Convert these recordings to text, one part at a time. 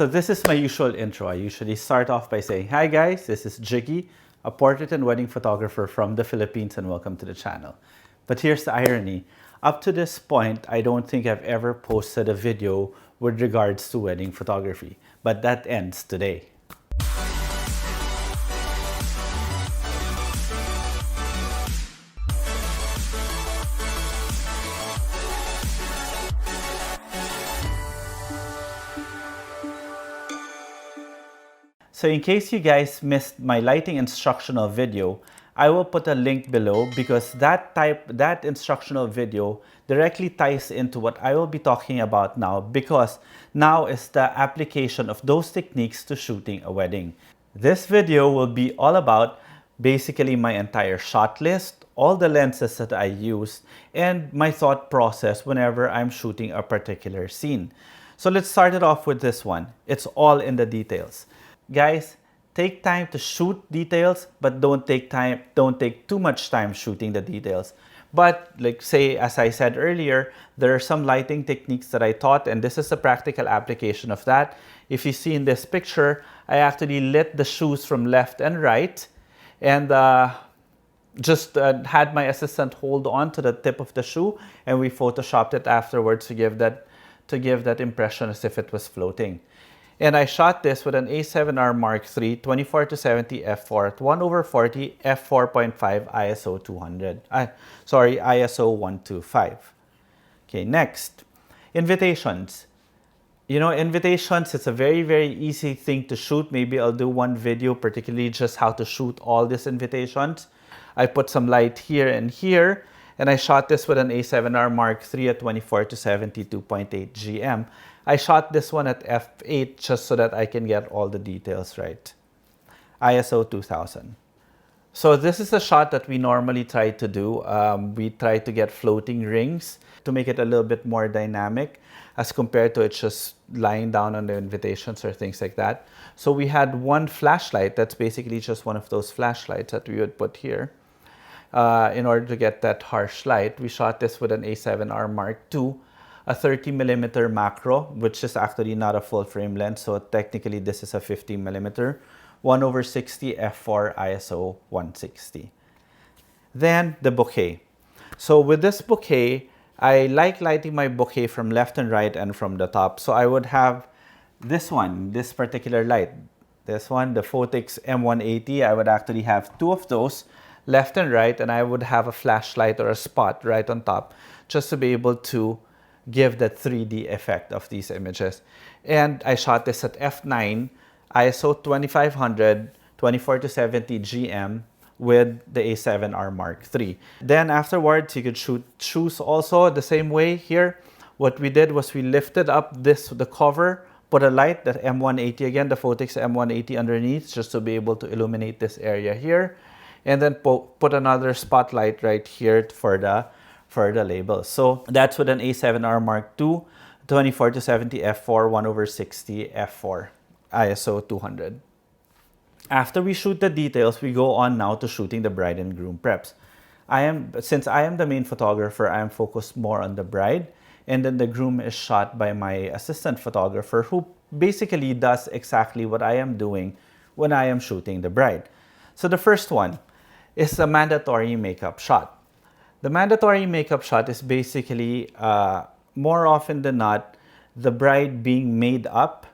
So this is my usual intro. I usually start off by saying, hi guys, this is Jiggy, a portrait and wedding photographer from the Philippines, and welcome to the channel. But here's the irony. Up to this point, I don't think I've ever posted a video with regards to wedding photography, but that ends today. So in case you guys missed my lighting instructional video, I will put a link below because that instructional video directly ties into what I will be talking about now, because now is the application of those techniques to shooting a wedding. This video will be all about basically my entire shot list, all the lenses that I use, and my thought process whenever I'm shooting a particular scene. So let's start it off with this one. It's all in the details. Guys, take time to shoot details, but don't take too much time shooting the details. But like say, as I said earlier, there are some lighting techniques that I taught, and this is a practical application of that. If you see in this picture, I actually lit the shoes from left and right, and just had my assistant hold on to the tip of the shoe, and we photoshopped it afterwards to give that impression as if it was floating. And I shot this with an A7R Mark III 24-70 f4 at 1/40 f4.5 ISO 200. ISO 125. Okay, next, invitations. You know, invitations, it's a very, very easy thing to shoot. Maybe I'll do one video, particularly just how to shoot all these invitations. I put some light here and here, and I shot this with an A7R Mark III at 24-70 2.8 GM. I shot this one at f8 just so that I can get all the details right. ISO 2000. So this is a shot that we normally try to do. We try to get floating rings to make it a little bit more dynamic as compared to it just lying down on the invitations or things like that. So we had one flashlight that's basically just one of those flashlights that we would put here. In order to get that harsh light, we shot this with an A7R Mark II, a 30mm macro, which is actually not a full frame lens, so technically this is a 50mm, 1/60 f4 ISO 160. Then the bouquet. So with this bouquet, I like lighting my bouquet from left and right and from the top. So I would have this one, this particular light, this one, the Phottix M180. I would actually have two of those, left and right, and I would have a flashlight or a spot right on top just to be able to give that 3D effect of these images. And I shot this at f9, ISO 2500, 24-70 GM with the A7R Mark III. Then afterwards, you could shoot shoes also the same way here. What we did was we lifted up the cover, put a light, the M180 again, the Phottix M180 underneath, just to be able to illuminate this area here. And then put another spotlight right here for the label. So that's with an A7R Mark II, 24-70 f4, 1/60 f4, ISO 200. After we shoot the details, we go on now to shooting the bride and groom preps. Since I am the main photographer, I am focused more on the bride, and then the groom is shot by my assistant photographer, who basically does exactly what I am doing when I am shooting the bride. So the first one is the mandatory makeup shot. The mandatory makeup shot is basically, more often than not, the bride being made up.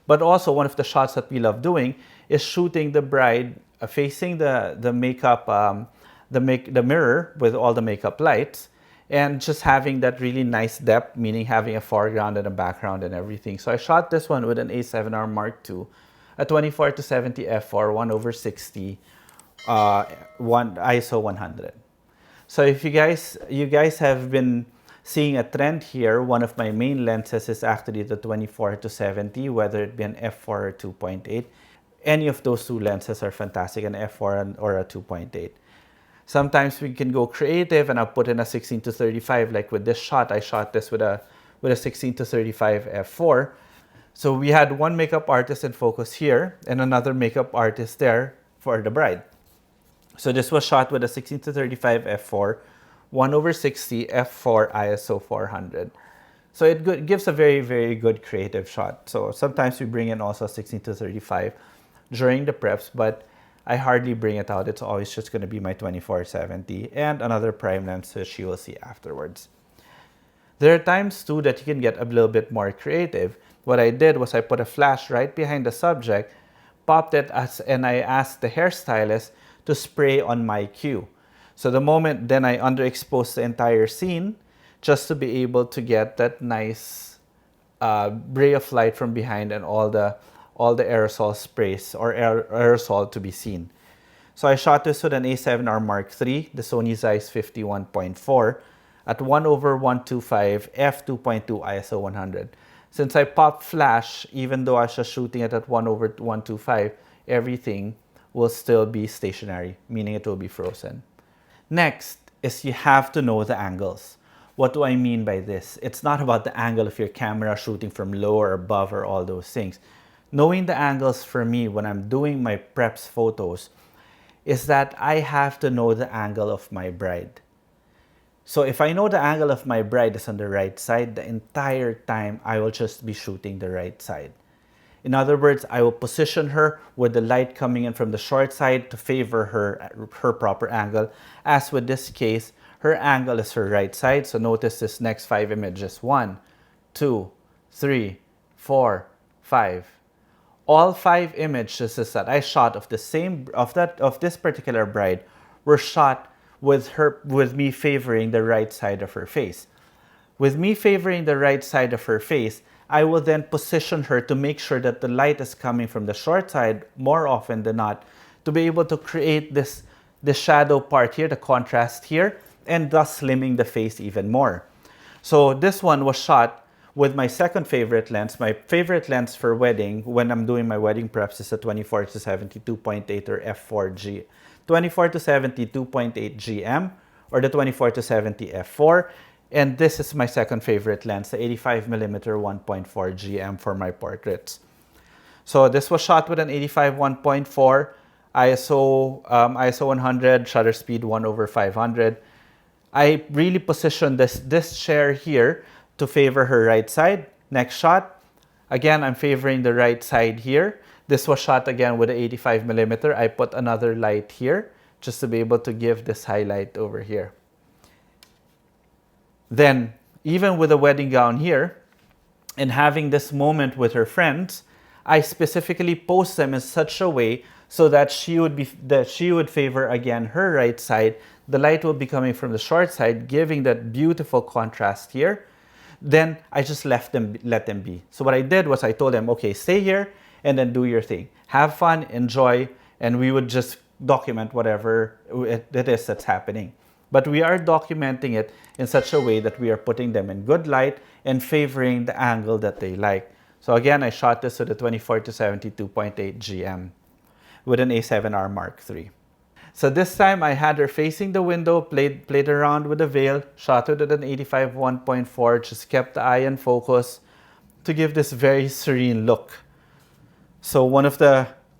But also one of the shots that we love doing is shooting the bride facing the makeup, the mirror with all the makeup lights, and just having that really nice depth, meaning having a foreground and a background and everything. So I shot this one with an A7R Mark II, a 24-70 f4, 1/60, ISO 100. So if you guys have been seeing a trend here, one of my main lenses is actually the 24-70, whether it be an f4 or 2.8. Any of those two lenses are fantastic, an f4 or a 2.8. Sometimes we can go creative, and I'll put in a 16-35. Like with this shot, I shot this with a 16-35 f4. So we had one makeup artist in focus here and another makeup artist there for the bride. So this was shot with a 16-35 f4, 1/60 f4 ISO 400. So it gives a very, very good creative shot. So sometimes we bring in also 16 to 35 during the preps, but I hardly bring it out. It's always just going to be my 24-70 and another prime lens, which you will see afterwards. There are times too that you can get a little bit more creative. What I did was I put a flash right behind the subject, popped it, and I asked the hairstylist to spray on my cue. So the moment then I underexposed the entire scene just to be able to get that nice ray of light from behind and all the aerosol sprays or aerosol to be seen. So I shot this with an A7R Mark III, the Sony Zeiss 51.4 at 1/125 f2.2 ISO 100. Since I popped flash, even though I was just shooting it at 1/125, everything will still be stationary, meaning it will be frozen. Next is you have to know the angles. What do I mean by this? It's not about the angle of your camera shooting from low or above or all those things. Knowing the angles for me when I'm doing my preps photos is that I have to know the angle of my bride. So if I know the angle of my bride is on the right side, the entire time I will just be shooting the right side. In other words, I will position her with the light coming in from the short side to favor her proper angle. As with this case, her angle is her right side. So notice this next 5 images. 1, 2, 3, 4, 5. All 5 images that I shot of this particular bride were shot with me favoring the right side of her face. With me favoring the right side of her face, I will then position her to make sure that the light is coming from the short side more often than not to be able to create this shadow part here, the contrast here, and thus slimming the face even more. So this one was shot with my second favorite lens. My favorite lens for wedding when I'm doing my wedding preps is a 24-70 2.8 or f4G. 24-70 2.8 GM or the 24-70 f4. And this is my second favorite lens, the 85mm 1.4 GM for my portraits. So this was shot with an 85 1.4 ISO 100, shutter speed 1/500. I really positioned this chair here to favor her right side. Next shot, again, I'm favoring the right side here. This was shot again with an 85mm. I put another light here just to be able to give this highlight over here. Then, even with the wedding gown here, and having this moment with her friends, I specifically posed them in such a way so that she would favor again her right side. The light will be coming from the short side, giving that beautiful contrast here. Then I just let them be. So what I did was I told them, okay, stay here and then do your thing. Have fun, enjoy, and we would just document whatever it is that's happening. But we are documenting it in such a way that we are putting them in good light and favoring the angle that they like. So again, I shot this with a 24-70 2.8 GM with an A7R Mark III. So this time I had her facing the window, played around with the veil, shot it at an 85 1.4, just kept the eye in focus to give this very serene look. So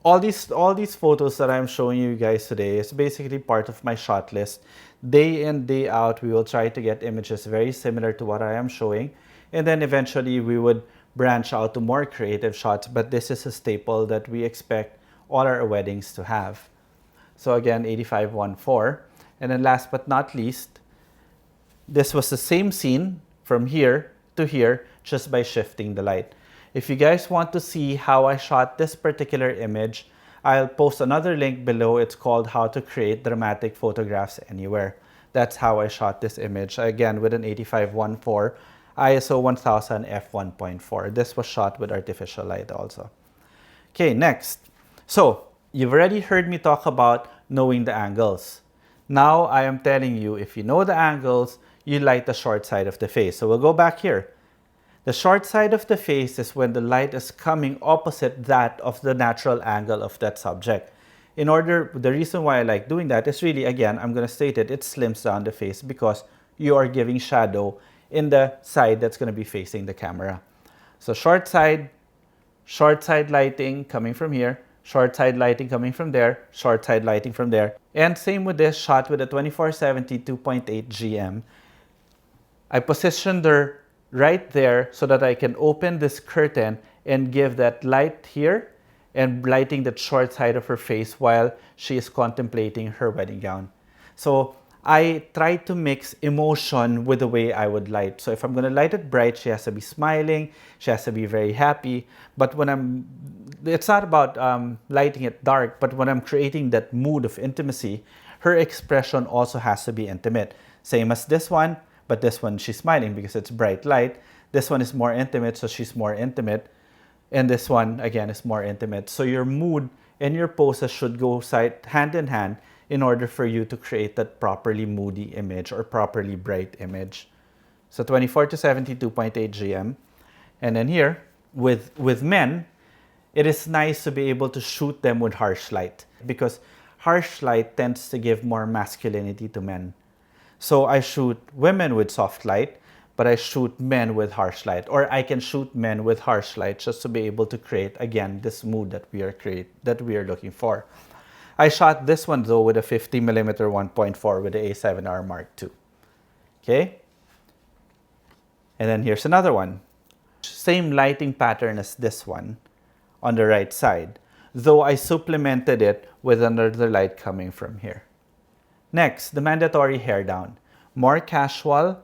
all these photos that I'm showing you guys today is basically part of my shot list. Day in, day out, we will try to get images very similar to what I am showing. And then eventually we would branch out to more creative shots, but this is a staple that we expect all our weddings to have. So again, 85 1.4. And then last but not least, this was the same scene from here to here just by shifting the light. If you guys want to see how I shot this particular image, I'll post another link below. It's called How to Create Dramatic Photographs Anywhere. That's how I shot this image, again with an 85 1.4 ISO 1000 f1.4. This was shot with artificial light also. Okay, next. So you've already heard me talk about knowing the angles. Now I am telling you, if you know the angles, you light the short side of the face. So we'll go back here. The short side of the face is when the light is coming opposite that of the natural angle of that subject. The reason why I like doing that is really, again, I'm going to state it slims down the face because you are giving shadow in the side that's going to be facing the camera. So short side lighting coming from here, short side lighting coming from there, short side lighting from there. And same with this, shot with a 24-70 2.8 GM. I positioned her right there so that I can open this curtain and give that light here and lighting the short side of her face while she is contemplating her wedding gown. So I try to mix emotion with the way I would light. So if I'm going to light it bright, she has to be smiling, she has to be very happy. But when it's not about lighting it dark, but when I'm creating that mood of intimacy, her expression also has to be intimate. Same as this one, but this one she's smiling because it's bright light. This one is more intimate, so she's more intimate. And this one, again, is more intimate. So your mood and your poses should go hand in hand in order for you to create that properly moody image or properly bright image. So 24 to 72.8 GM. And then here, with men, it is nice to be able to shoot them with harsh light because harsh light tends to give more masculinity to men. So I shoot women with soft light, but I shoot men with harsh light, or I can shoot men with harsh light just to be able to create, again, this mood that we are looking for. I shot this one though with a 50mm 1.4 with the A7R Mark II. Okay? And then here's another one. Same lighting pattern as this one on the right side, though I supplemented it with another light coming from here. Next, the mandatory hair down. More casual.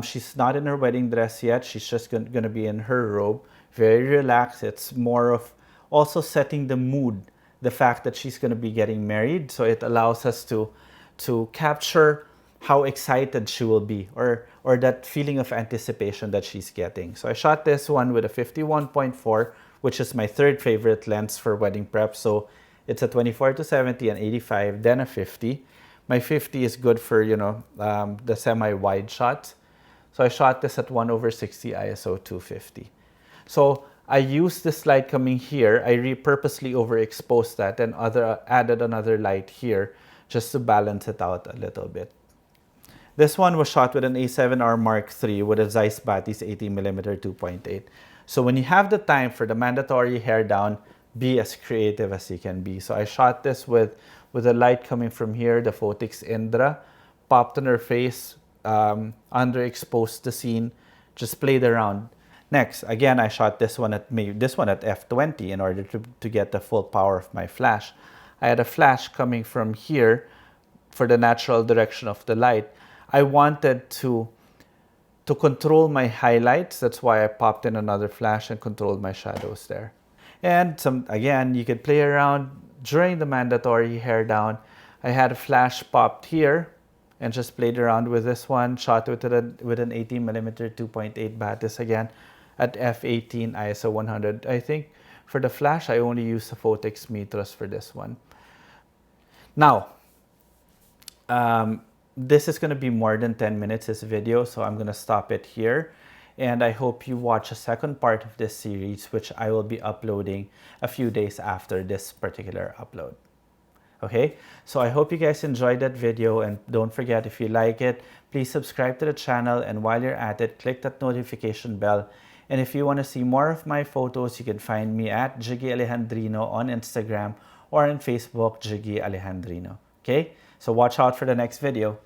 She's not in her wedding dress yet. She's just going to be in her robe. Very relaxed. It's more of also setting the mood, the fact that she's going to be getting married. So it allows us to capture how excited she will be or that feeling of anticipation that she's getting. So I shot this one with a 51.4, which is my third favorite lens for wedding prep. So it's a 24 to 70 and 85, then a 50. My 50 is good for, the semi-wide shots. So I shot this at 1/60 ISO 250. So I used this light coming here. I purposely overexposed that and added another light here just to balance it out a little bit. This one was shot with an A7R Mark III with a Zeiss Batis 80mm 2.8. So when you have the time for the mandatory hair down, be as creative as you can be. So I shot this with a light coming from here, the Phottix Indra, popped on her face, underexposed the scene, just played around. Next, again, I shot this one at f20 in order to get the full power of my flash. I had a flash coming from here for the natural direction of the light. I wanted to control my highlights. That's why I popped in another flash and controlled my shadows there. And again, you could play around during the mandatory hair down. I had a flash popped here and just played around with this one, shot with an 18mm 2.8 Batis again at f18 ISO 100. I think for the flash, I only used the Phottix Mitros for this one. Now, this is going to be more than 10 minutes, this video, so I'm going to stop it here. And I hope you watch a second part of this series, which I will be uploading a few days after this particular upload. Okay, so I hope you guys enjoyed that video, and don't forget, if you like it, please subscribe to the channel, and while you're at it, click that notification bell. And if you want to see more of my photos, you can find me at Jiggy Alejandrino on Instagram or on Facebook, Jiggy Alejandrino. Okay, so watch out for the next video.